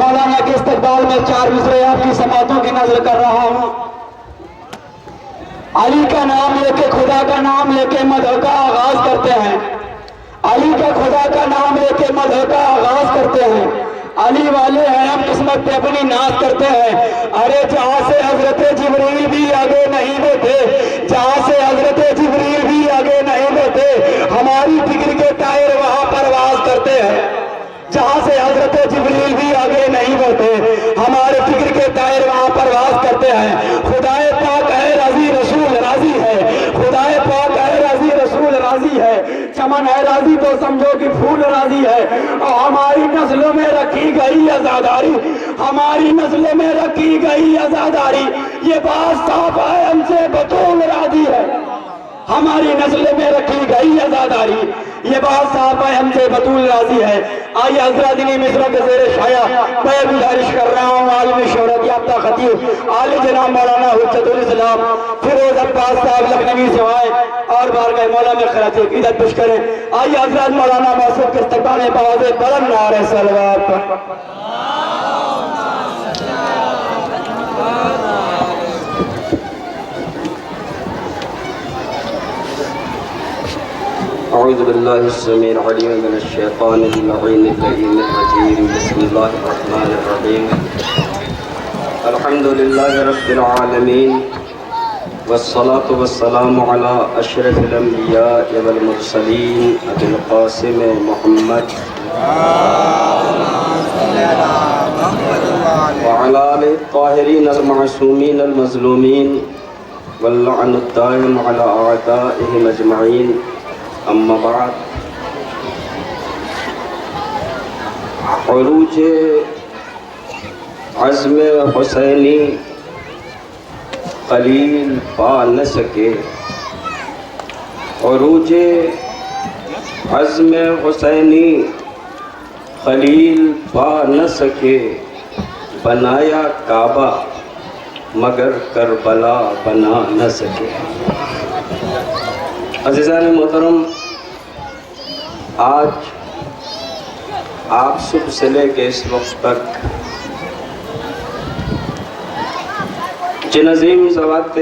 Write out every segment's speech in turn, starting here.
مولانا کے استقبال میں 4 مصرے آپ کی سماعتوں کی نظر کر رہا ہوں۔ علی کا نام لے کے، خدا کا نام لے کے مدح کا آغاز کرتے ہیں۔ علی کا خدا کا نام لے کے مدح کا آغاز کرتے ہیں۔ علی والے ہیں ہم قسمت پہ اپنی ناز کرتے ہیں۔ ارے جہاں سے حضرت جبریل بھی آگے نہیں ہوتے، جہاں سے حضرت جبریل بھی آگے نہیں ہوتے، ہماری فکر کے ٹائر وہاں پرواز کرتے ہیں۔ جہاں سے حضرت جبریل بھی آگے نہیں ہوتے، ہمارے فکر کے ٹائر وہاں پرواز کرتے ہیں۔ خدائے پاک ہے راضی، رسول راضی ہے۔ خدائے پاک ہے راضی، رسول راضی ہے۔ چمن ہے راضی تو سمجھو کہ پھول راضی ہے۔ اور ہماری نسلوں میں رکھی گئی عزاداری، ہماری نسلوں میں رکھی گئی عزاداری، یہ بات صاف ہے ہم سے بطول راضی ہے۔ ہماری نسل میں رکھی گئی عزاداری، یہ بات صاف ہے ہم سے بطول راضی ہے۔ آئیے حضرات انہی مصروں کے زیر شایا میں گزارش کر رہا ہوں عالم شہرت یافتہ خطیب عالی جناب مولانا حجت الاسلام فیروز عباس صاحب لکھنوی سے آئیں اور بارگاہ مولا میں خراج عقیدت پیش کریں۔ آئیے حضرات مولانا موصوف کے استقبال میں بآواز بلند نعرہ صلوات پر اعوذ باللہ السمیع العلیم من الشیطان اللعین اللعین الرجیم بسم اللہ الرحمن الرحیم الحمدللہ رب العالمین والصلاة والسلام علی اشرف الانبیاء والمرسلین ابی القاسم محمد وعلی آلہ الطاہرین المعصومین المظلومین واللعن الدائم علی اعدائهم اجمعین اما بعد، عروج عزم حسینی خلیل پا نہ سکے، عروج عزم حسینی خلیل پا نہ سکے، بنایا کعبہ مگر کربلا بنا نہ سکے۔ عزیزان محترم، آج آپ صبح سے لے کے اس وقت تک جن عظیم ذوات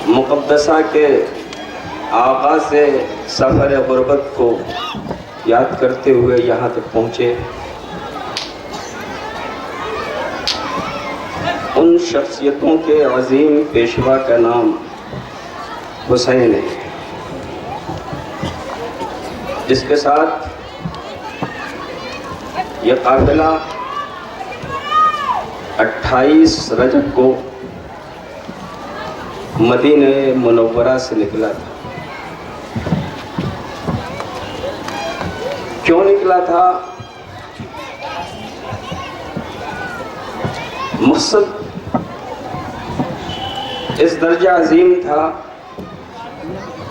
مقدسہ کے آغاز سفر غربت کو یاد کرتے ہوئے یہاں تک پہنچے، ان شخصیتوں کے عظیم پیشوا کا نام حسین ہے، جس کے ساتھ یہ قافلہ 28 رجب کو مدینہ منورہ سے نکلا تھا۔ کیوں نکلا تھا؟ مقصد اس درجہ عظیم تھا،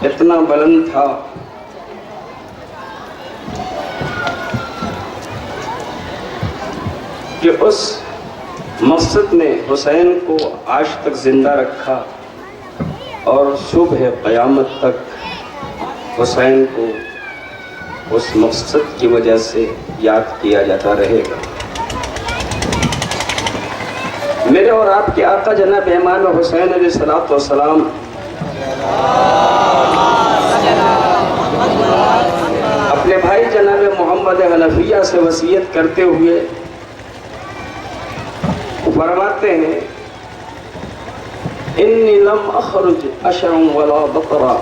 اتنا بلند تھا کہ اس مقصد نے حسین کو آج تک زندہ رکھا اور صبح قیامت تک حسین کو اس مقصد کی وجہ سے یاد کیا جاتا رہے گا۔ میرے اور آپ کے آقا جناب امام حسین علیہ السلام اپنے بھائی جناب محمد حنفیہ سے وصیت کرتے ہوئے فرماتے ہیں، انی لم اخرج اشعا ولا بطرا،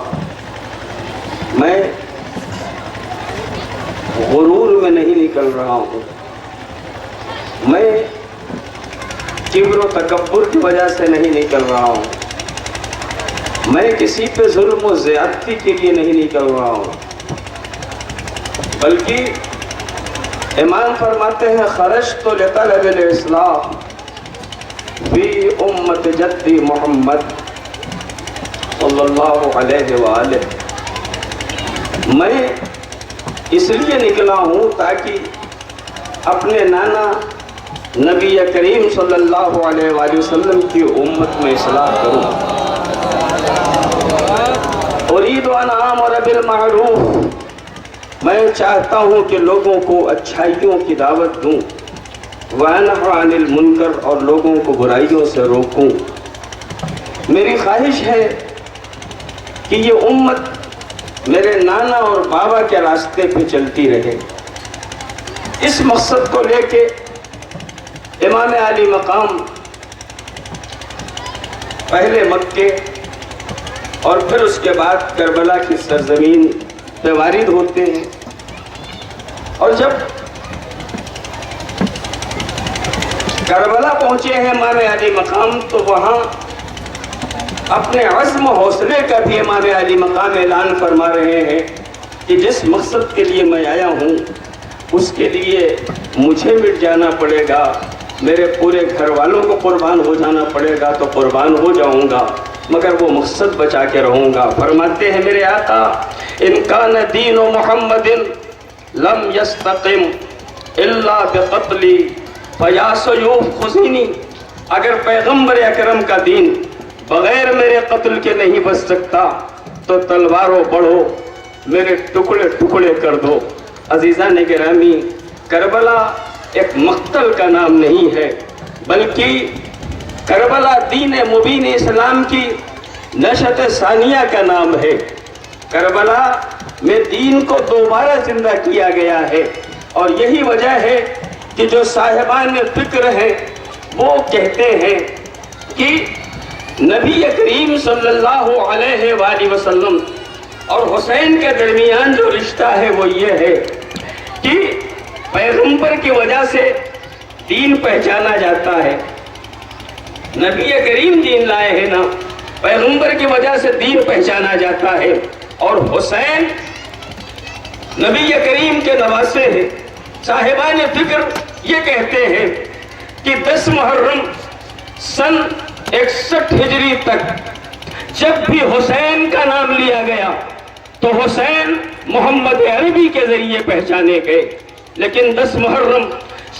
میں غرور میں نہیں نکل رہا ہوں، میں کبر و تکبر کی وجہ سے نہیں نکل رہا ہوں، میں کسی پہ ظلم و زیادتی کے لیے نہیں نکل رہا ہوں، بلکہ امام فرماتے ہیں خرجت لطلب الاصلاح فی امت جدی محمد صلی اللہ علیہ وآلہ، میں اس لیے نکلا ہوں تاکہ اپنے نانا نبی کریم صلی اللہ علیہ وآلہ وسلم کی امت میں اصلاح کروں۔ اريد ان آمر بالمعروف میں چاہتا ہوں کہ لوگوں کو اچھائیوں کی دعوت دوں، وَأَنْهَ عَنِ الْمُنْكَرِ، اور لوگوں کو برائیوں سے روکوں۔ میری خواہش ہے کہ یہ امت میرے نانا اور بابا کے راستے پہ چلتی رہے۔ اس مقصد کو لے کے امام علی مقام پہلے مکے اور پھر اس کے بعد کربلا کی سرزمین پہ وارد ہوتے ہیں، اور جب کربلا پہنچے ہیں امام علی مقام تو وہاں اپنے عزم و حوصلے کا بھی امام علی مقام اعلان فرما رہے ہیں کہ جس مقصد کے لیے میں آیا ہوں اس کے لیے مجھے مٹ جانا پڑے گا، میرے پورے گھر والوں کو قربان ہو جانا پڑے گا تو قربان ہو جاؤں گا، مگر وہ مقصد بچا کے رہوں گا۔ فرماتے ہیں میرے آقا، ان کان دین محمد لم یستقم الا بقتلی فیا سیوف خزینی، اگر پیغمبر اکرم کا دین بغیر میرے قتل کے نہیں بچ سکتا تو تلواروں بڑھو، میرے ٹکڑے ٹکڑے کر دو۔ عزیزان گرامی، کربلا ایک مقتل کا نام نہیں ہے، بلکہ کربلا دین مبین اسلام کی نشأت ثانیہ کا نام ہے۔ کربلا میں دین کو دوبارہ زندہ کیا گیا ہے، اور یہی وجہ ہے کہ جو صاحبان فکر ہیں وہ کہتے ہیں کہ نبی کریم صلی اللہ علیہ وآلہ وسلم اور حسین کے درمیان جو رشتہ ہے وہ یہ ہے کہ پیغمبر کی وجہ سے دین پہچانا جاتا ہے۔ نبی کریم دین لائے ہیں نا، پیغمبر کی وجہ سے دین پہچانا جاتا ہے، اور حسین نبی کریم کے نواسے ہیں۔ صاحبان فکر یہ کہتے ہیں کہ 10 محرم سن 61 ہجری تک جب بھی حسین کا نام لیا گیا تو حسین محمد عربی کے ذریعے پہچانے گئے، لیکن 10 محرم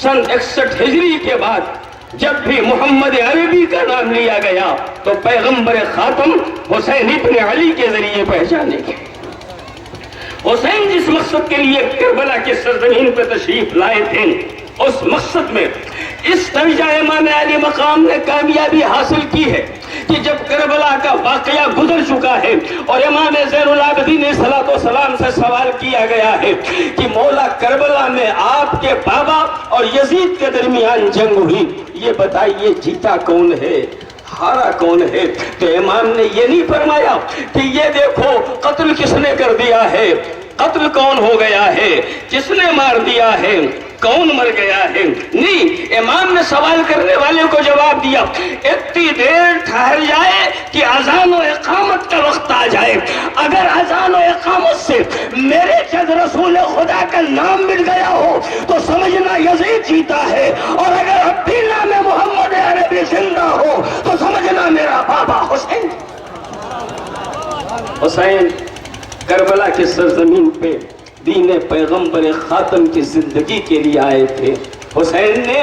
سن 61 ہجری کے بعد جب بھی محمد عربی کا نام لیا گیا تو پیغمبر خاتم حسین ابن علی کے ذریعے پہچانے گئے۔ حسین جس مقصد کے لیے کربلا کی سرزمین پہ تشریف لائے تھے، اس مقصد میں اس درجہ امام علی مقام نے کامیابی حاصل کی ہے کہ جب کربلا کا واقعہ گزر چکا ہے اور امام زین العابدین صلاۃ والسلام سے سوال کیا گیا ہے کہ مولا کربلا میں آپ کے بابا اور یزید کے درمیان جنگ ہوئی، یہ بتائیے جیتا کون ہے، ہارا کون ہے؟ تو امام نے یہ نہیں فرمایا کہ یہ دیکھو قتل کس نے کر دیا ہے، قتل کون ہو گیا ہے، کس نے مار دیا ہے، کون مر گیا ہے، نہیں، امام نے سوال کرنے والے کو جواب دیا اتنی دیر ٹھہر جائے کہ اذان و اقامت کا وقت آ جائے، اگر اذان و اقامت سے میرے جد رسول خدا کا نام مل گیا ہو تو سمجھنا یزید جیتا ہے، اور اگر اب بھی نام محمد عربی زندہ ہو تو سمجھنا میرا بابا حسین۔ حسین کربلا کی سرزمین پہ دین پیغمبر خاتم کی زندگی کے لیے آئے تھے۔ حسین نے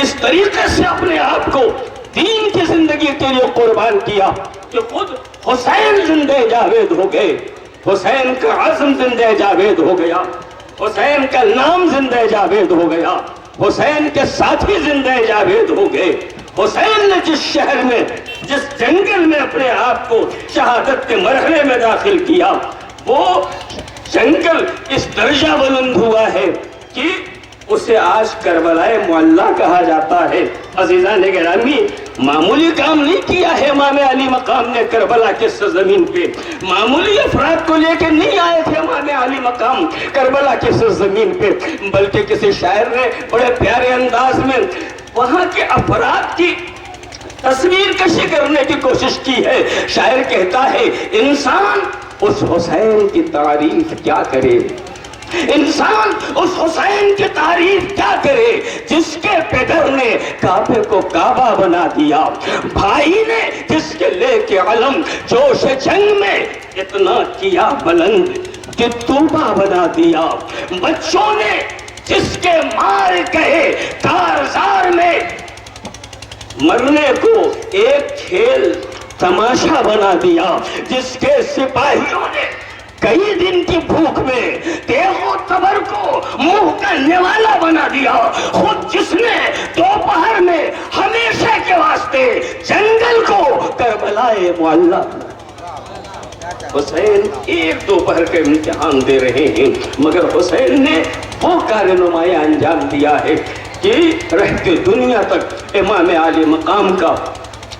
اس طریقے سے اپنے آپ کو دین کی زندگی کے لیے قربان کیا کہ خود حسین زندہ جاوید ہو گئے، حسین کا عزم زندہ جاوید ہو گیا، حسین کا نام زندہ جاوید ہو گیا، حسین کے ساتھی زندہ جاوید ہو گئے۔ حسین نے جس شہر میں، جس جنگل میں اپنے آپ کو شہادت کے مرحلے میں داخل کیا، وہ جنگل اس درجہ بلند ہوا ہے کہ اسے آج کربلائے معلیٰ کہا جاتا ہے۔ عزیزان گرامی، معمولی کام نہیں کیا ہے امام علی مقام نے کربلا کے سرزمین پہ، معمولی افراد کو لے کے نہیں آئے تھے امام علی مقام کربلا کے سرزمین پہ، بلکہ کسی شاعر نے بڑے پیارے انداز میں وہاں کے افراد کی تصویر کشی کرنے کی کوشش کی ہے۔ شاعر کہتا ہے انسان اس حسین کی تعریف کیا کرے، انسان اس حسین کی تعریف کیا کرے جس کے پدر نے کعبے کو کعبہ بنا دیا، بھائی نے جس کے لے کے علم جوش جنگ میں اتنا کیا بلند کہ توبہ بنا دیا، بچوں نے جس کے مار کہے کارزار میں مرنے کو ایک کھیل تماشا بنا دیا، جس کے سپاہیوں نے کئی دن کی بھوک میں تیغ و تبر کو منہ کا نوالا بنا دیا، خود جس نے دوپہر میں ہمیشہ کے واسطے جنگل کو کربلائے معلیٰ۔ حسین ایک دوپہر کے امتحان دے رہے ہیں، مگر حسین نے وہ کارنمائی انجام دیا ہے کہ رہتے دنیا تک امام عالی مقام کا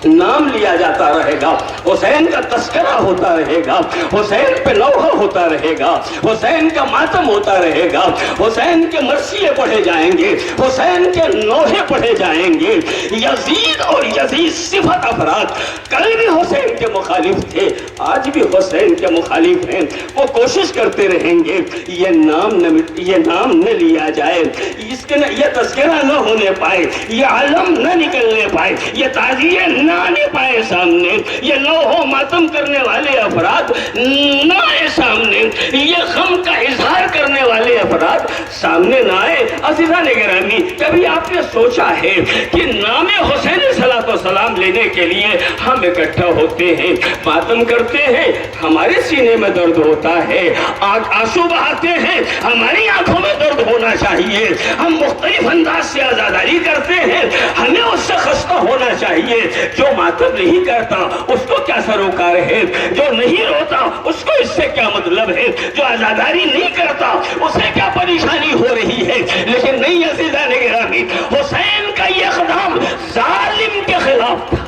نام لیا جاتا رہے گا، حسین کا تذکرہ ہوتا رہے گا، حسین پہ لوحہ ہوتا رہے گا، حسین کا ماتم ہوتا رہے گا، حسین کے مرثیے پڑھے جائیں گے، حسین کے نوحے پڑھے جائیں گے۔ یزید اور یزید صفت افراد کل بھی حسین کے مخالف تھے، آج بھی حسین کے مخالف ہیں، وہ کوشش کرتے رہیں گے یہ نام نہ لیا جائے، اس کے یہ تذکرہ نہ ہونے پائے، یہ علم نہ نکلنے پائے، یہ تعزیے نہ آنے پائے سامنے، یہ لوح و ماتم کرنے والے افراد نہ آئے سامنے، یہ غم کا اظہار کرنے والے افراد سامنے نہ آئے۔ عزیزان گرامی، کبھی آپ نے سوچا ہے کہ نام حسین صلاۃ والسلام لینے کے لیے ہم اکٹھا ہوتے ہیں، ماتم کرتے ہیں، ہمارے سینے میں درد ہوتا ہے، آنسو بہاتے ہیں، ہماری آنکھوں میں درد ہونا چاہیے، ہم مختلف انداز سے عزاداری کرتے ہیں، ہمیں اس سے خستہ ہونا چاہیے۔ جو ماتم نہیں کرتا اس کو کیا سروکار ہے، جو نہیں روتا اس کو اس سے کیا مطلب ہے، جو عزاداری نہیں کرتا اسے کیا پریشانی ہو رہی ہے، لیکن نہیں عزیزان گرامی، حسین کا یہ اقدام ظالم کے خلاف تھا،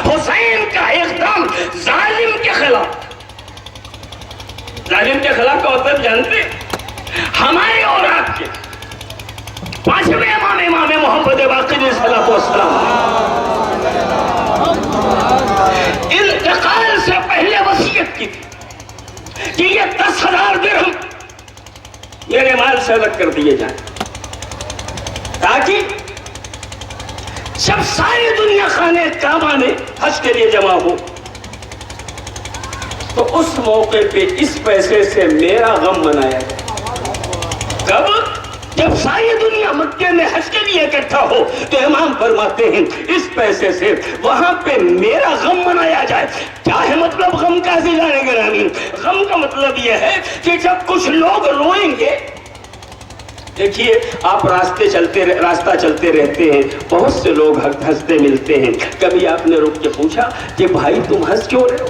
حسین کا اقدام ظالم کے خلاف، ظالم کے خلاف کا مطلب جانتے ہمارے اور آپ کے پانچویں امام محمد باقر صلاۃ والسلام انتقال سے پہلے وصیت کی تھی کہ یہ 10,000 درہم میرے مال سے الگ کر دیے جائیں، تاکہ جب ساری دنیا خانے کعبہ میں حج کے لیے جمع ہو تو اس موقع پہ اس پیسے سے میرا غم منایا جائے۔ کب؟ جب ساری دنیا مکے میں حج کے لیے اکٹھا ہو تو امام فرماتے ہیں اس پیسے سے وہاں پہ میرا غم منایا جائے۔ کیا ہے مطلب غم کا عزیزان گرامی؟ غم کا مطلب یہ ہے کہ جب کچھ لوگ روئیں گے، دیکھیے آپ راستہ چلتے رہتے ہیں، بہت سے لوگ ہنستے ملتے ہیں، کبھی آپ نے رک کے پوچھا کہ بھائی تم ہنس کیوں رہے ہو؟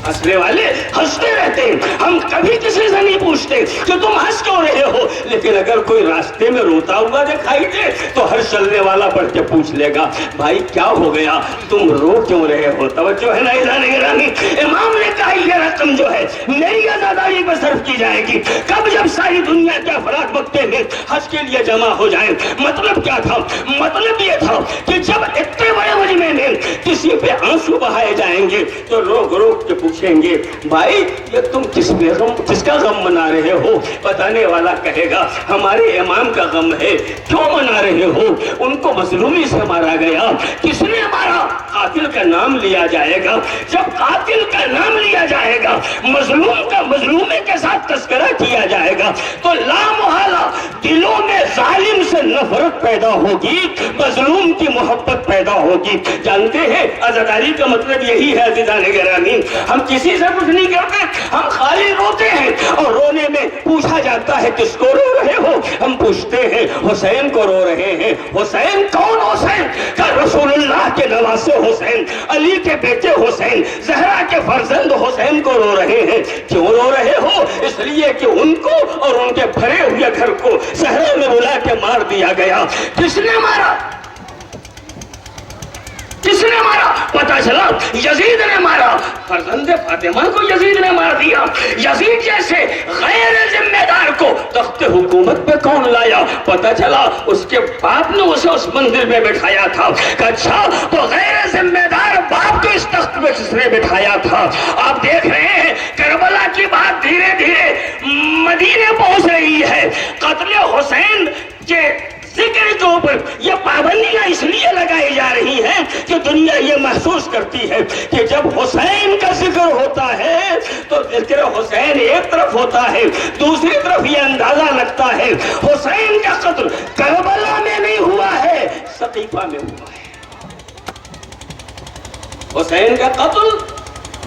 ہنسنے والے ہنستے رہتے ہیں، ہم کبھی کسی سے نہیں پوچھتے کہ تم ہنس کیوں رہے ہو، لیکن اگر کوئی راستے میں روتا ہوا دکھائی دے تو ہر چلنے والا بڑھ کے پوچھ لے گا بھائی کیا ہو گیا، تم رو کیوں رہے ہو؟ توجہ ہے نا عزیزان گرامی؟ امام نے کہا یہ رقم جو ہے میری عزاداری پر صرف کی جائے گی، کب؟ جب ساری دنیا کے افراد مکے میں حج کے لیے جمع ہو جائیں۔ مطلب کیا تھا؟ مطلب یہ تھا کہ جب اتنے بڑے مجمع میں کسی پہ آنسو بہائے جائیں گے تو لوگ روک کے پوچھیں گے بھائی یہ تم کس کا غم منا رہے ہو؟ بتانے والا کہے گا ہمارے امام کا غم ہے۔ کیوں منا رہے ہو؟ ان کو مظلومی سے مارا گیا، کس نے مارا؟ قاتل کا نام لیا جائے گا، جب قاتل کا نام لیا جائے گا، مظلوم کا مظلومے کے ساتھ تذکرہ کیا جائے گا تو لا محالہ دلوں میں ظالم سے نفرت پیدا ہوگی، مظلوم کی محبت پیدا ہوگی۔ جانتے ہیں عزاداری کا مطلب یہی ہے عزیزان گرامی، ہم کسی سے کچھ نہیں کرتے، ہم خالی روتے ہیں اور رونے میں پوچھا جاتا ہے کس کو رو رہے ہو؟ ہم پوچھتے ہیں حسین کو رو رہے ہیں۔ حسین کون حسین؟ کہ رسول اللہ کے نواسے حسین، علی کے بیٹے حسین، زہرا کے فرزند حسین کو رو رہے ہیں۔ کیوں رو رہے ہو؟ اس لیے کہ ان کو اور ان کے بھرے ہوئے گھر کو صحرا میں بلا کے مار دیا گیا۔ کس نے مارا؟ کس نے مارا؟ پتا چلا یزید نے مارا، فرزند فاطمہ کو یزید نے مار دیا۔ یزید جیسے غیر ذمہ دار کو تخت حکومت پہ کون لایا؟ پتا چلا اس کے باپ نے اسے اس مندر میں بٹھایا تھا۔ کہ اچھا تو غیر ذمہ دار باپ کو اس تخت میں کس نے بٹھایا تھا؟ آپ دیکھ رہے ہیں کربلا کی بات دھیرے دھیرے مدینے پہنچ رہی ہے۔ قتل حسین کے ذکر کے اوپر یہ پابندیاں اس لیے لگائی جا رہی ہیں کہ دنیا یہ محسوس کرتی ہے کہ جب حسین کا ذکر ہوتا ہے تو ذکر حسین ایک طرف ہوتا ہے، دوسری طرف یہ اندازہ لگتا ہے حسین کا قتل کربلا میں نہیں ہوا ہے، سقیفہ میں ہوا ہے۔ حسین کا قتل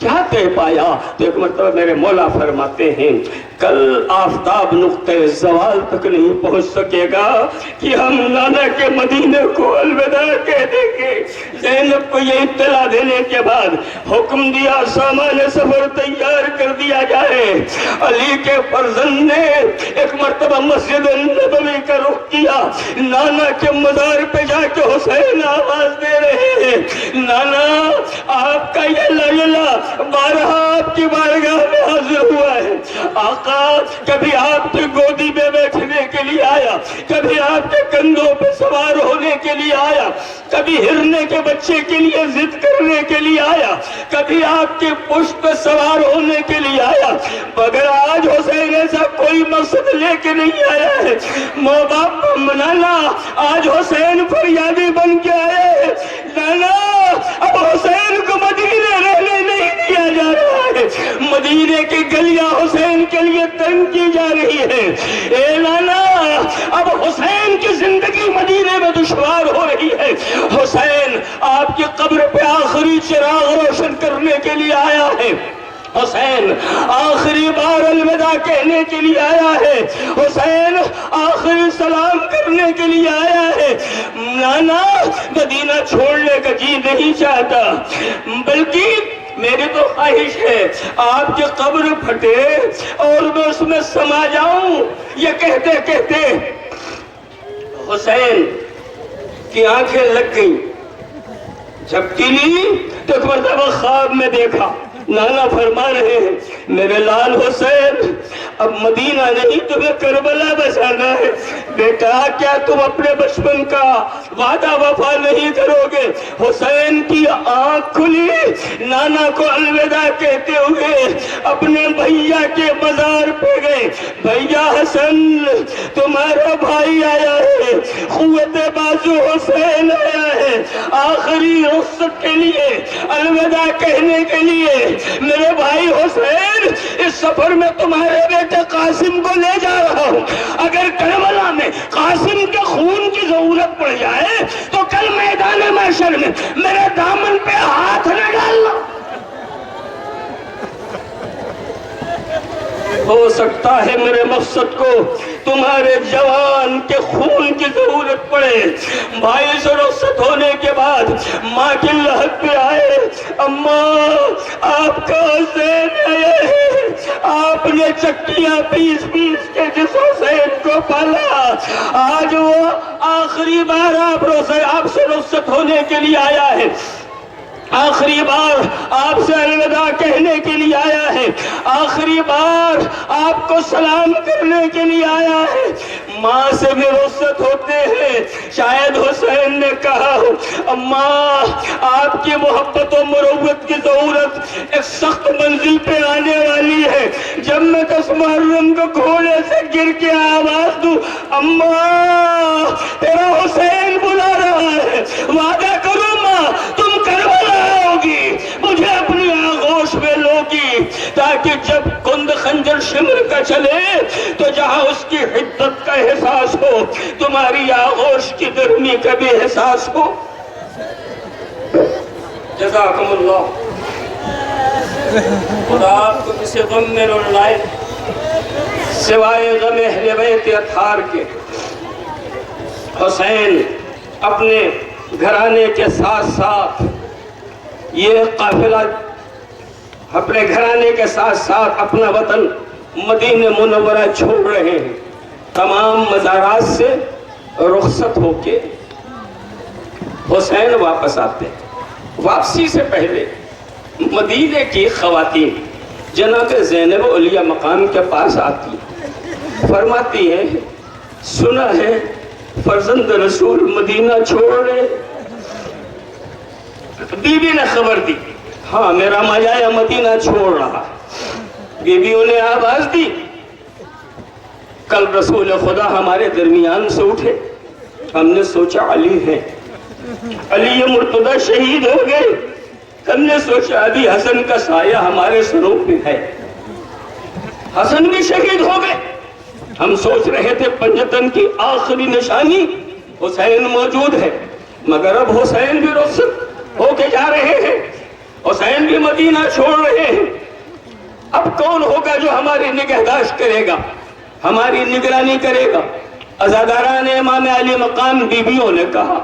کیا طے پایا؟ تو ایک مرتبہ میرے مولا فرماتے ہیں کل آفتاب نقطۂ زوال تک نہیں پہنچ سکے گا کہ ہم نانا کے مدینے کو الوداع کہہ دیں گے۔ زینب کو یہ اطلاع دینے کے بعد حکم دیا سامان سفر تیار کر دیا جائے۔ علی کے فرزند نے ایک مرتبہ مسجد نبوی کا رخ کیا، نانا کے مزار پہ جا کے حسین آواز دے رہے ہیں نانا آپ کا یہ لالا بارہا آپ کی بارگاہ میں حاضر ہوا ہے۔ آقا کبھی آپ کی گودی میں بیٹھنے کے لیے آیا، کبھی آپ کے کندھوں پہ سوار ہونے کے لیے آیا، کبھی ہرنے کے بچے کے لیے ضد کرنے کے لیے آیا، کبھی آپ کے پشت پہ سوار ہونے کے لیے آیا، مگر آج حسین ایسا کوئی مقصد لے کے نہیں آیا ہے۔ ماں باپ کو منانا، آج حسین فریادی بن کے آئے ہیں نانا اب حسین کو مدینے رہنے نہیں دیا جا رہا ہے، مدینے کی گلیاں حسین کے لیے تنگ کی جا رہی ہے۔ اے نانا اب حسین کی زندگی مدینے میں دشوار ہو رہی ہے، حسین آپ کی قبر پہ آخری چراغ روشن کرنے کے لیے آیا ہے، حسین آخری بار الوداع کہنے کے لیے آیا ہے، حسین آخری سلام کرنے کے لیے آیا ہے۔ نانا مدینہ چھوڑنے کا جی نہیں چاہتا، بلکہ میری تو خواہش ہے آپ کی قبر پھٹے اور میں اس میں سما جاؤں۔ یہ کہتے کہتے حسین کی آنکھیں لگ گئیں، جھپکی لی تو ایک مرتبہ خواب میں دیکھا نانا فرما رہے ہیں میرے لال حسین اب مدینہ نہیں تمہیں کربلا بسانا ہے۔ بیٹا کیا تم اپنے بچپن کا وعدہ وفا نہیں کرو گے؟ حسین کی آنکھ کھلی، نانا کو الوداع کہتے ہوئے اپنے بھیا کے مزار پہ گئے۔ بھیا حسن تمہارا بھائی آیا ہے، قوت بازو حسین آیا ہے، آخری رخصت کے لیے الوداع کہنے کے لیے۔ میرے بھائی حسین اس سفر میں تمہارے بیٹے قاسم کو لے جا رہا ہوں، اگر کربلا میں قاسم کے خون کی ضرورت پڑ جائے تو کل میدان محشر میں میرے دامن پہ ہاتھ نہ ڈالنا۔ ہو سکتا ہے میرے مقصد کو تمہارے جوان کے خون کی ضرورت پڑے۔ بھائی سے رخصت ہونے کے بعد ماں کی لحد پہ آئے، اماں آپ کا حسین آیا ہے، آپ نے چکیاں پیس پیس کے جس حسین کو پالا، آج وہ آخری بار آپ سے رخصت ہونے کے لیے آیا ہے، آخری بار آپ سے الوداع کہنے کے لیے آیا ہے، آخری بار آپ کو سلام کرنے کے لیے آیا ہے۔ ماں سے بھی رخصت ہوتے ہیں، شاید حسین نے کہا ہو اماں آپ کی محبت و مروت کی ضرورت ایک سخت منزل پہ آنے والی ہے، جب میں 10 محرم کو گھوڑے سے گر کے آواز دوں اماں تیرا حسین بلا رہا ہے، وعدہ کرو ماں تم کربلا ہوگی، مجھے اپنی آغوش میں لوگی، تاکہ جب کند خنجر شمر کا چلے تو جہاں اس کی حدت کا احساس ہو تمہاری آغوش کی گرمی کا بھی احساس ہو۔ جزاکم اللہ، خدا آپ کو کسی غم میں نہ لائے سوائے غم اہل بیت اطہار کے۔ حسین اپنے گھرانے کے ساتھ ساتھ یہ قافلہ اپنے گھرانے کے ساتھ ساتھ اپنا وطن مدینہ منورہ چھوڑ رہے ہیں، تمام مزارات سے رخصت ہو کے حسین واپس آتے ہیں۔ واپسی سے پہلے مدینہ کی خواتین جناب زینب علیہ مقام کے پاس آتی فرماتی ہے سنا ہے فرزند رسول مدینہ چھوڑ رہے۔ بی بی نے خبر دی ہاں میرا ماجایا مدینہ چھوڑ رہا ہے۔ بیویوں نے آواز دی کل رسول خدا ہمارے درمیان سے اٹھے، ہم نے سوچا علی ہے، علی مرتضی شہید ہو گئے، ہم نے سوچا ابھی حسن کا سایہ ہمارے سروں پہ ہے، حسن بھی شہید ہو گئے، ہم سوچ رہے تھے پنجتن کی آخری نشانی حسین موجود ہے، مگر اب حسین بھی رخصت ہو کے جا رہے ہیں، حسین بھی مدینہ چھوڑ رہے ہیں. اب کون ہوگا جو ہماری نگہداشت کرے گا, ہماری نگرانی کرے گا؟ عزاداران امام علی مقام بیویوں نے کہا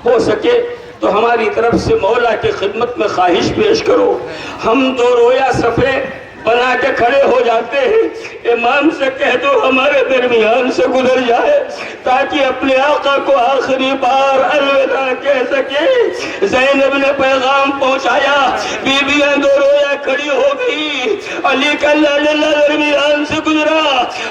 ہو سکے تو ہماری طرف سے مولا کی خدمت میں خواہش پیش کرو. ہم دو رویا صفے بنا کے کھڑے ہو جاتے ہیں, امام سے کہہ دو ہمارے درمیان سے گزر جائے تاکہ اپنے آقا کو آخری بار الوداع کہہ سکے. زینب نے پیغام پہنچایا, بیویاں دو رویا کھڑی ہو گئی, علی کا لالا درمیان سے گزرا,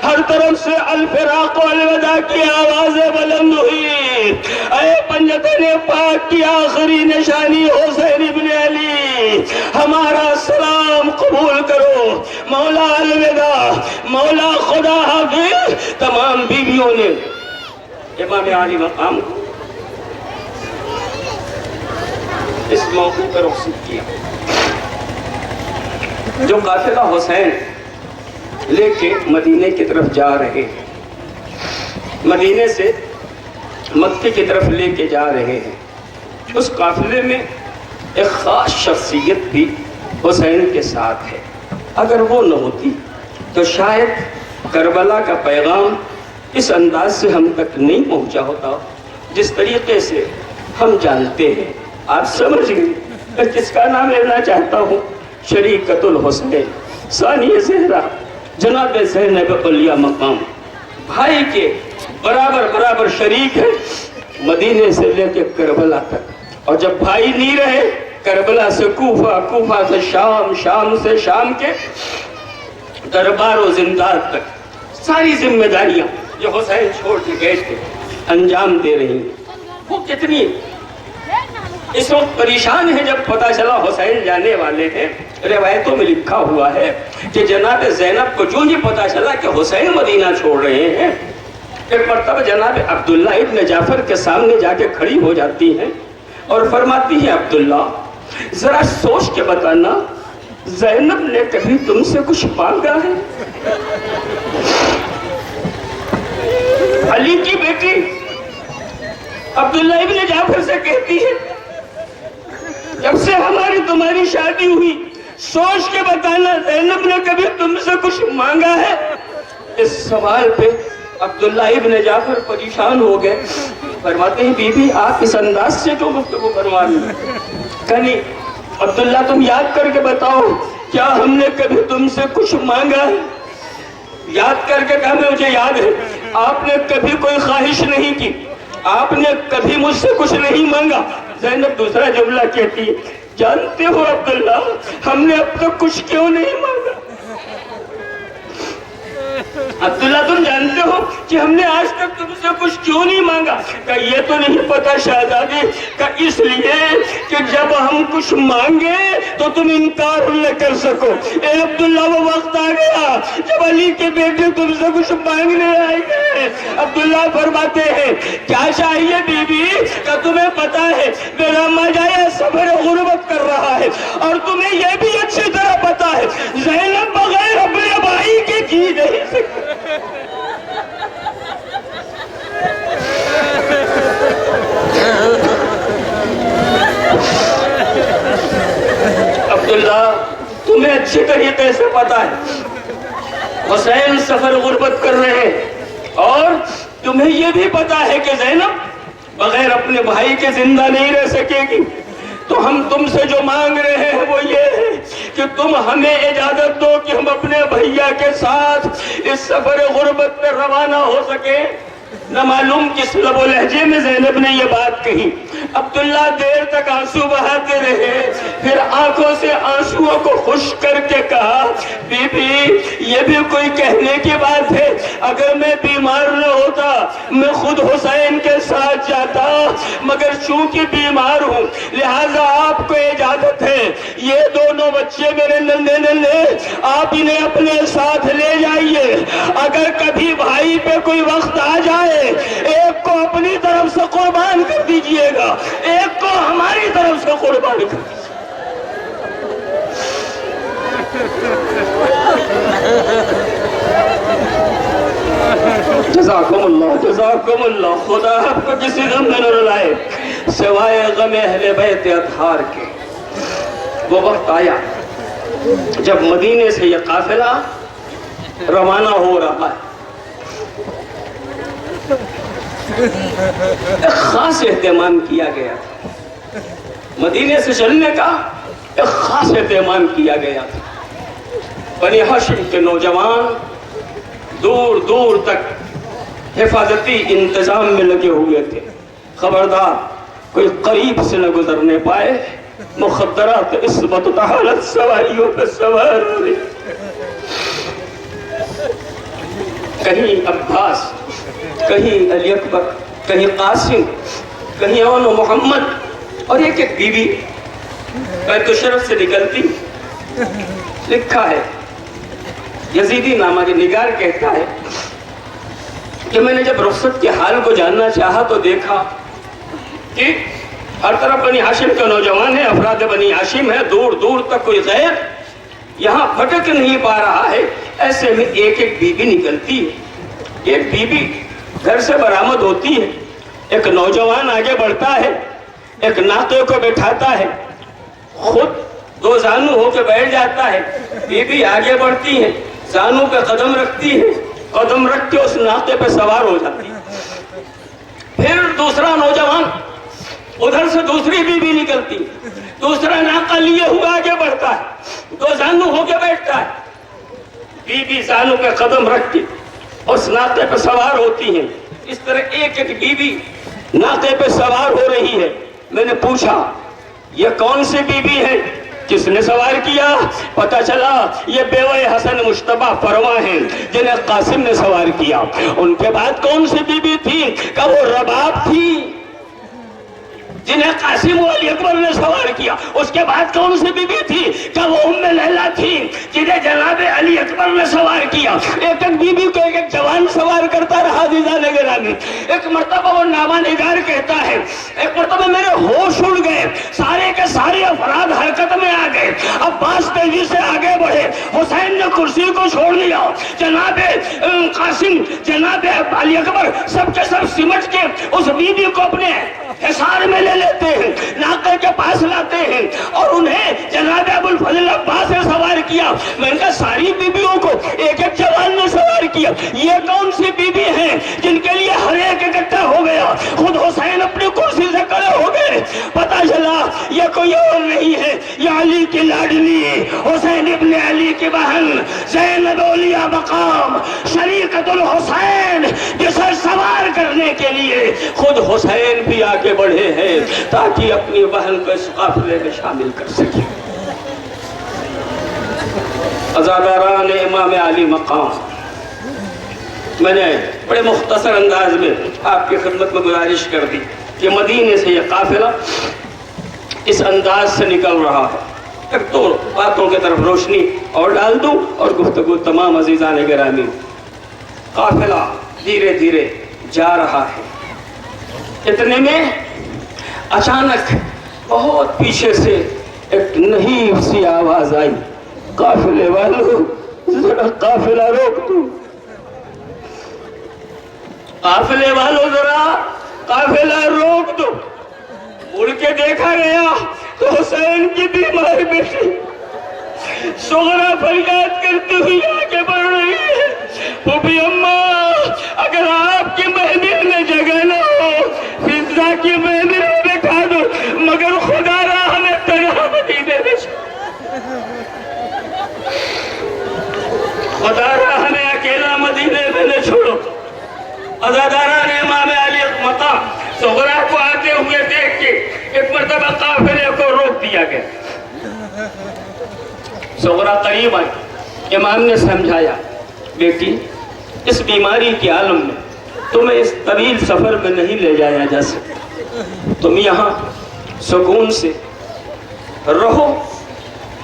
ہر طرف سے الفراق و الوداع کی آوازیں بلند ہوئی. اے پنجتن پاک کی آخری نشانی حسین ابن علی, ہمارا سلام قبول کرو, مولا الوداع, مولا خدا حافظ. تمام بیویوں نے امام علی مقام کو اس موقع پر رخصت کیا. جو قافلہ حسین لے کے مدینے کی طرف جا رہے ہیں, مدینے سے مکے کی طرف لے کے جا رہے ہیں, اس قافلے میں ایک خاص شخصیت بھی حسین کے ساتھ ہے. اگر وہ نہ ہوتی تو شاید کربلا کا پیغام اس انداز سے ہم تک نہیں پہنچا ہوتا جس طریقے سے ہم جانتے ہیں. آپ سمجھ گئے میں کس کا نام لینا چاہتا ہوں؟ شریکت الحسین ثانی زہرا جناب زینب علیہ مقام, بھائی کے برابر شریک ہے مدینے سے لے کے کربلا تک. اور جب بھائی نہیں رہے, کربلا سے کوفہ, کوفہ سے شام, شام سے شام کے دربار و زندان تک ساری ذمہ داریاں جو حسین چھوڑ کے گئے تھے انجام دے رہی ہیں. وہ کتنی اس وقت پریشان ہے جب پتہ چلا حسین جانے والے ہیں. روایتوں میں لکھا ہوا ہے کہ جناب زینب کو جو ہی پتہ چلا کہ حسین مدینہ چھوڑ رہے ہیں, ایک مرتبہ جناب عبداللہ ابن جعفر کے سامنے جا کے کھڑی ہو جاتی ہیں اور فرماتی ہیں, عبداللہ ذرا سوچ کے بتانا, زینب نے کبھی تم سے کچھ مانگا ہے؟ علی کی بیٹی عبداللہ ابن جعفر سے کہتی ہے, جب سے ہماری تمہاری شادی ہوئی سوچ کے بتانا زینب نے کبھی تم سے کچھ مانگا ہے؟ اس سوال پہ عبداللہ ابن جعفر پریشان ہو گئے. فرماتے ہیں, بی بی آپ اس انداز سے جو گفتگو فرما رہی ہیں, کہنی عبداللہ تم یاد کر کے بتاؤ کیا ہم نے کبھی تم سے کچھ مانگا ہے؟ یاد کر کے کہا, مجھے یاد ہے آپ نے کبھی کوئی خواہش نہیں کی, آپ نے کبھی مجھ سے کچھ نہیں مانگا. زینب دوسرا جملہ کہتی ہے, جانتے ہو عبداللہ ہم نے اب تک کچھ کیوں نہیں مانگا؟ عبداللہ تم جانتے ہو کہ ہم نے آج تک تم سے کچھ کیوں نہیں مانگا؟ کہ یہ تو نہیں پتا شہزادی, کہ اس لیے کہ جب ہم کچھ مانگے تو تم انکار نہ کر سکو. اے عبداللہ وہ وقت آ گیا جب علی کے بیٹے تم سے کچھ مانگنے آئیں گے. عبداللہ فرماتے ہیں, کیا چاہیے بی بی؟ کہ تمہیں پتا ہے میرا ماجایا سفر غربت کر رہا ہے, اور تمہیں یہ بھی اچھی طرح پتا ہے زینب بغیر اپنے بھائی کے جی نہیں سکتی. عبداللہ تمہیں اچھی طریقے سے پتا ہے حسین سفر غربت کر رہے ہیں, اور تمہیں یہ بھی پتا ہے کہ زینب بغیر اپنے بھائی کے زندہ نہیں رہ سکے گی. تو ہم تم سے جو مانگ رہے ہیں وہ یہ ہے کہ تم ہمیں اجازت دو کہ ہم اپنے بھیا کے ساتھ اس سفر غربت پر روانہ ہو سکیں. نہ معلوم کس لب و لہجے میں زینب نے یہ بات کہی. عبداللہ دیر تک آنسو بہاتے رہے, پھر آنکھوں سے آنسوؤں کو خشک کر کے کہا, بی بی یہ بھی کوئی کہنے کی بات ہے, اگر میں بیمار نہ ہوتا میں خود حسین کے ساتھ جاتا, مگر چونکہ بیمار ہوں لہٰذا آپ کو اجازت ہے, یہ دونوں بچے میرے ننھے آپ انہیں اپنے ساتھ لے جائیے. اگر کبھی بھائی پہ کوئی وقت آ جائے ایک کو اپنی طرف سے قربان کر دیجئے گا, ایک کو ہماری طرف سے قربان کر دیجئے. جزاکم اللہ, خدا آپ کو کسی غم میں نہ رلائے سوائے غم اہل بیت اطہار کے. وہ وقت آیا جب مدینے سے یہ قافلہ روانہ ہو رہا ہے. ایک خاص اہتمام کیا گیا تھا مدینے سے چلنے کا، ایک خاص اہتمام کیا گیا تھا. بنی ہاشم کے نوجوان دور دور تک حفاظتی انتظام میں لگے ہوئے تھے. خبردار کوئی قریب سے نہ گزرنے پائے. مخدرات اس وقت حالت سواریوں پہ سوار ہو رہی، کہیں عباس، کہیں علی اکبر، کہیں قاسم، کہیں اون و محمد، اور ایک ایک بیوی بیت الشرف سے نکلتی. لکھا ہے یزیدی نامہ کے نگار کہتا ہے کہ میں نے جب رخصت کے حال کو جاننا چاہا تو دیکھا کہ ہر طرف بنی ہاشم کے نوجوان ہیں، افراد بنی ہاشم ہیں، دور دور تک کوئی غیر یہاں بھٹک نہیں پا رہا ہے. ایسے میں ایک ایک بیوی نکلتی ہے، ایک بیوی گھر سے برآمد ہوتی ہے، ایک نوجوان آگے بڑھتا ہے، ایک ناقے کو بٹھاتا ہے، خود دو زانو ہو کے بیٹھ جاتا ہے. بیوی آگے بڑھتی ہے، زانو پہ قدم رکھتی ہے، قدم رکھ کے اس ناقے پہ سوار ہو جاتی ہے. پھر دوسرا نوجوان ادھر سے دوسری بیوی نکلتی، دوسرا ناقہ لیے ہوا آگے بڑھتا ہے، دو زانو ہو کے بیٹھتا ہے. بیوی زانو پہ قدم رکھ کے اس ناقے پہ سوار ہوتی ہیں. اس طرح ایک ایک بیوی ناقے پہ سوار ہو رہی ہے. میں نے پوچھا یہ کون سی بیوی ہے، کس نے سوار کیا؟ پتا چلا یہ بیوہ حسن مشتبہ پرواں ہیں جنہیں قاسم نے سوار کیا. ان کے بعد کون سی بیوی تھی؟ کہ وہ رباب تھی جنہیں قاسم و علی اکبر نے سوار کیا. اس کے بعد کون سی بیوی تھی؟ کہ وہ ام لیلا تھی جنہیں جناب علی اکبر نے سوار کیا. ایک ایک بیوی کو ایک ایک جوان سوار کرتا رہا. عزیزان گرامی، ایک مرتبہ وہ نامہ نگار کہتا ہے ایک مرتبہ میرے ہوش اڑ گئے، سارے کے سارے افراد حرکت میں آ گئے. عباس تیزی سے آگے بڑھے، حسین نے کرسی کو چھوڑ لیا، جناب قاسم، جناب علی اکبر سب کے سب سمٹ کے اس بیوی کو اپنے حصار میں لے لیتے ہیں، ناقے کے پاس لاتے ہیں اور انہیں جناب ابو الفضل عباس نے سوار کیا. میں نے کہا ساری بیویوں کو ایک ایک جوان نے سوار کیا، یہ کون سی بیوی ہیں جن کے لیے ہر ایک اکٹھا ہو گیا؟ خود حسین اپنی کرسی سے کھڑے ہو گئے. پتا چلا یہ کوئی اور نہیں ہے، یہ علی کی لاڈلی حسین ابن علی کی بہن زینب اولیاء مقام شریکت الحسین، جسے سوار کرنے کے لیے خود حسین بھی آگے بڑھے ہیں تاکہ اپنی بہن کو اس قافلے میں شامل کر سکے. عزاداران امام علی مقام، میں نے بڑے مختصر انداز میں آپ کی خدمت میں گزارش کر دی کہ مدینے سے یہ قافلہ اس انداز سے نکل رہا ہے. ایک دو باتوں کی طرف روشنی اور ڈال دوں اور گفتگو تمام عزیزان گرامی. قافلہ دھیرے دھیرے جا رہا ہے. اتنے میں اچانک بہت پیچھے سے ایک نحیف سی آواز آئی، قافلے والوں ذرا قافلہ روک دو، قافلے والوں ذرا قافلہ روک دو. مڑ کے دیکھا گیا تو حسین کی بیمار بیٹی سغرا فریاد کرتی ہوئی آگے بڑھ رہی ہے. پھوپھی اماں، اگر آپ کی محفل میں جگہ نہ ہو فضا کی محفل میں بٹھا دو، مگر خدا را ہمیں تنہا مدینے میں خدا را ہمیں اکیلا مدینے میں نہ چھوڑو. عزاداران امام علی مقام سغرا کو آتے ہوئے دیکھ کے ایک مرتبہ قافلے کو روک دیا گیا. سغرا قریب آئی، امام نے سمجھایا بیٹی اس بیماری کے عالم میں تمہیں اس طویل سفر میں نہیں لے جایا جا سکتا، تم یہاں سکون سے رہو،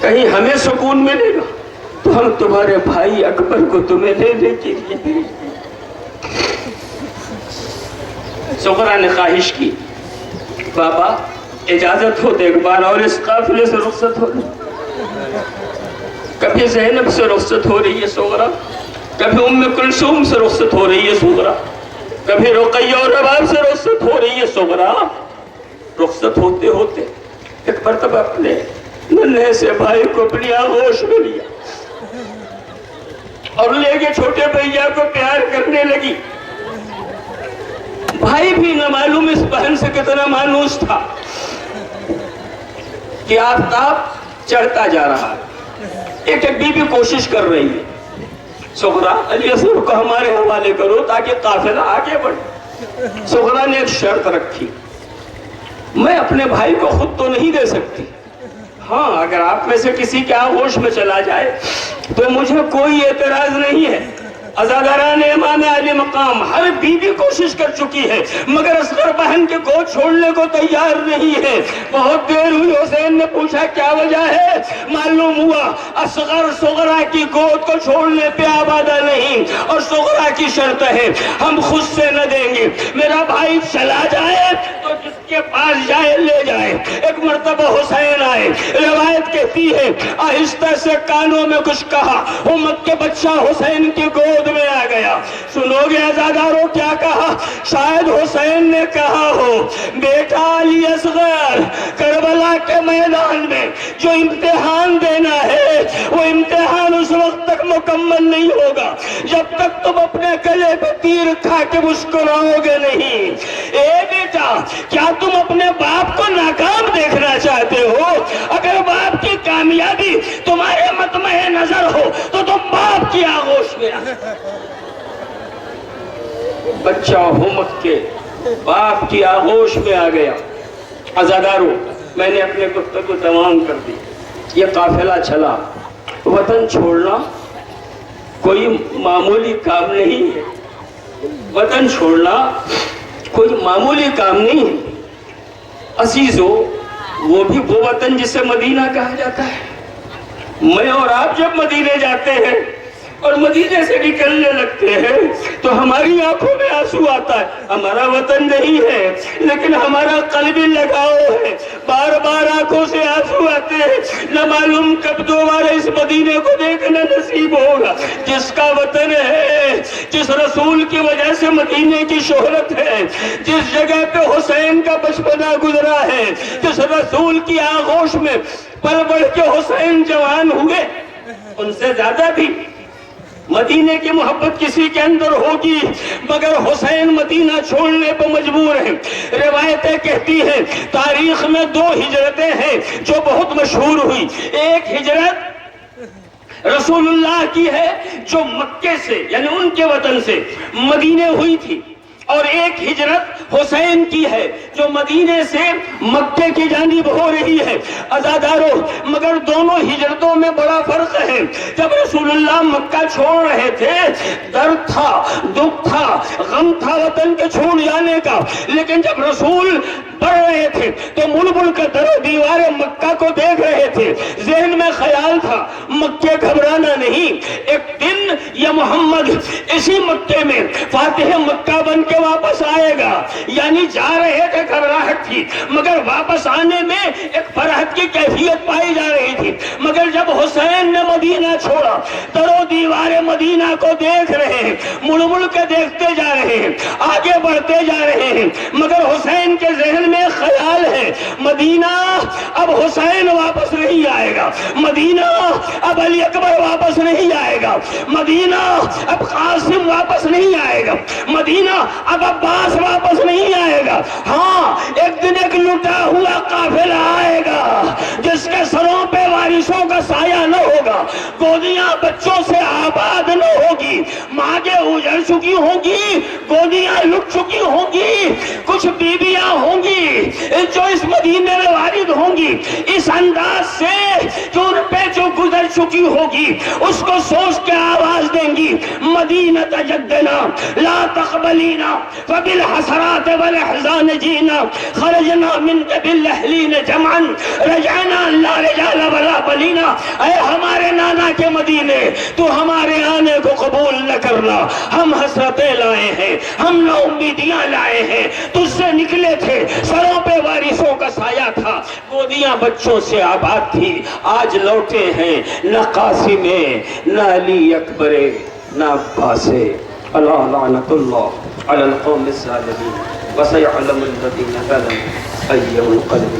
کہیں ہمیں سکون ملے گا تو ہم تمہارے بھائی اکبر کو تمہیں لینے کے لیے بھیج دیں. سغرا نے خواہش کی بابا اجازت ہو تو ایک بار اور اس قافلے سے رخصت ہو. کبھی زینب سے رخصت ہو رہی ہے سغرا، کبھی ام کلثوم سے رخصت ہو رہی ہے سغرا، کبھی رقیہ اور رباب سے رخصت ہو رہی ہے سغرا. رخصت ہوتے ہوتے ایک مرتبہ اپنے ننھے سے بھائی کو اپنی آغوش میں لیا اور لے کے چھوٹے بھیا کو پیار کرنے لگی. بھائی بھی نہ معلوم اس بہن سے کتنا مانوس تھا کہ آفتاب چڑھتا جا رہا ہے. ایک بی بی کوشش کر رہی ہے, سغرا علی اصغر کو ہمارے حوالے کرو تاکہ قافلہ آگے بڑھے. سغرا نے ایک شرط رکھی, میں اپنے بھائی کو خود تو نہیں دے سکتی, ہاں اگر آپ میں سے کسی کے آغوش میں چلا جائے تو مجھے کوئی اعتراض نہیں ہے. عزاداران امام علی مقام ہر بیوی کوشش کر چکی ہے مگر اصغر بہن کے گود چھوڑنے کو تیار نہیں ہے. بہت دیر ہوئی, حسین نے پوچھا کیا وجہ ہے؟ معلوم ہوا اصغر صغرا کی گود کو چھوڑنے پہ آبادہ نہیں, اور صغرا کی شرط ہے ہم خود سے نہ دیں گے, میرا بھائی چلا جائے تو جس کے پاس جائے لے جائے. ایک مرتبہ حسین آئے, روایت کہتی ہے آہستہ سے کانوں میں کچھ کہا, امت کے بچہ حسین کی گود میں آ گیا. سنو گے عزاداروں کیا کہا؟ شاید حسین نے کہا ہو بیٹا علی اصغر, کربلا کے میدان میں جو امتحان دینا ہے وہ امتحان اس وقت تک مکمل نہیں ہوگا جب تک تم اپنے گلے پہ تیر کھا کے مسکراؤ گے نہیں. اے بیٹا, کیا تم اپنے باپ کو ناکام دیکھنا چاہتے ہو؟ اگر باپ کی کامیابی تمہارے مطمع نظر ہو تو تم باپ کی آغوش میں بچہ ہومت کے باپ کی آغوش میں آ گیا. عزاداروں, میں نے اپنے گفتگو تمام کر دی. یہ قافلہ چلا. وطن چھوڑنا کوئی معمولی کام نہیں ہے, وطن چھوڑنا کوئی معمولی کام نہیں ہے. عزیزو, وہ بھی وہ وطن جسے مدینہ کہا جاتا ہے. میں اور آپ جب مدینے جاتے ہیں اور مدینے سے نکلنے لگتے ہیں تو ہماری آنکھوں میں آنسو آتا ہے. ہمارا وطن نہیں ہے لیکن ہمارا قلبی لگاؤ ہے, بار بار آنکھوں سے آنسو آتے ہیں. نہ معلوم کب دوبارہ اس مدینے کو دیکھنا نصیب ہوگا جس کا وطن ہے, جس رسول کی وجہ سے مدینے کی شہرت ہے, جس جگہ پہ حسین کا بچپنا گزرا ہے, جس رسول کی آغوش میں پل بڑھ کے حسین جوان ہوئے. ان سے زیادہ بھی مدینے کی محبت کسی کے اندر ہوگی مگر حسین مدینہ چھوڑنے پر مجبور ہیں. روایتیں کہتی ہیں تاریخ میں 2 ہجرتیں ہیں جو بہت مشہور ہوئی. ایک ہجرت رسول اللہ کی ہے جو مکے سے یعنی ان کے وطن سے مدینے ہوئی تھی, اور ایک ہجرت حسین کی ہے جو مدینے سے مکے کی جانب ہو رہی ہے. عزاداروں, مگر دونوں ہجرتوں میں بڑا فرق ہے. جب رسول اللہ مکہ چھوڑ رہے تھے درد تھا, دکھ تھا, غم تھا وطن کے چھوڑ جانے کا, لیکن جب رسول بڑھ رہے تھے تو مڑ مڑ کر در و دیوار مکہ کو دیکھ رہے تھے. ذہن میں خیال تھا مکے گھبرانا نہیں, ایک دن یہ محمد اسی مکے میں فاتح مکہ بن کے واپس آئے گا. یعنی جا رہے تھے گھبراہٹ تھی مگر واپس آنے میں ایک فرحت کی کیفیت پائی جا رہی تھی. مگر جب حسین نے مدینہ چھوڑا در و دیوار مدینہ کو دیکھ رہے ہیں, مڑ مڑ کے دیکھتے جا رہے ہیں, آگے بڑھتے جا رہے ہیں, مگر حسین کے ذہن میں خیال ہے مدینہ اب حسین واپس نہیں آئے گا, مدینہ اب علی اکبر واپس نہیں آئے گا, مدینہ اب قاسم واپس نہیں آئے گا, مدینہ اب عباس واپس نہیں آئے گا. ہاں ایک دن ایک لٹا ہوا قافلہ آئے گا جس کے سروں پہ وارثوں کا سایہ نہ ہوگا, گودیاں بچوں سے آباد نہ ہوگی, مانگیں اجڑ چکی ہوں گی, گودیاں لٹ چکی ہوں گی, کچھ بیویاں ہوں گی جو اس مدینے میں وارد ہوں گی. اس انداز سے جو ان پہ جو گزر چکی ہوگی اس کو سوچ کے آواز دیں گی مدینہ تجدنا لا تقبلینا فبالحسرات والاحزان جینا خرجنا منك بالاہلین جمعا رجعنا لا رجال ولا بلینا. اے ہمارے نانا کے مدینے, تو ہمارے آنے کو قبول نہ کرنا, ہم حسرتیں لائے ہیں, ہم نا امیدیاں لائے ہیں, تجھ سے نکلے تھے, سروں پہ وارثوں کا سایہ تھا, گودیاں بچوں سے آباد تھی, آج لوٹے ہیں نہ قاسم نہ علی اکبر نہ عباس. الا لعنت اللہ علی القوم الظالمین وسيعلم الذين ظلموا أي منقلب.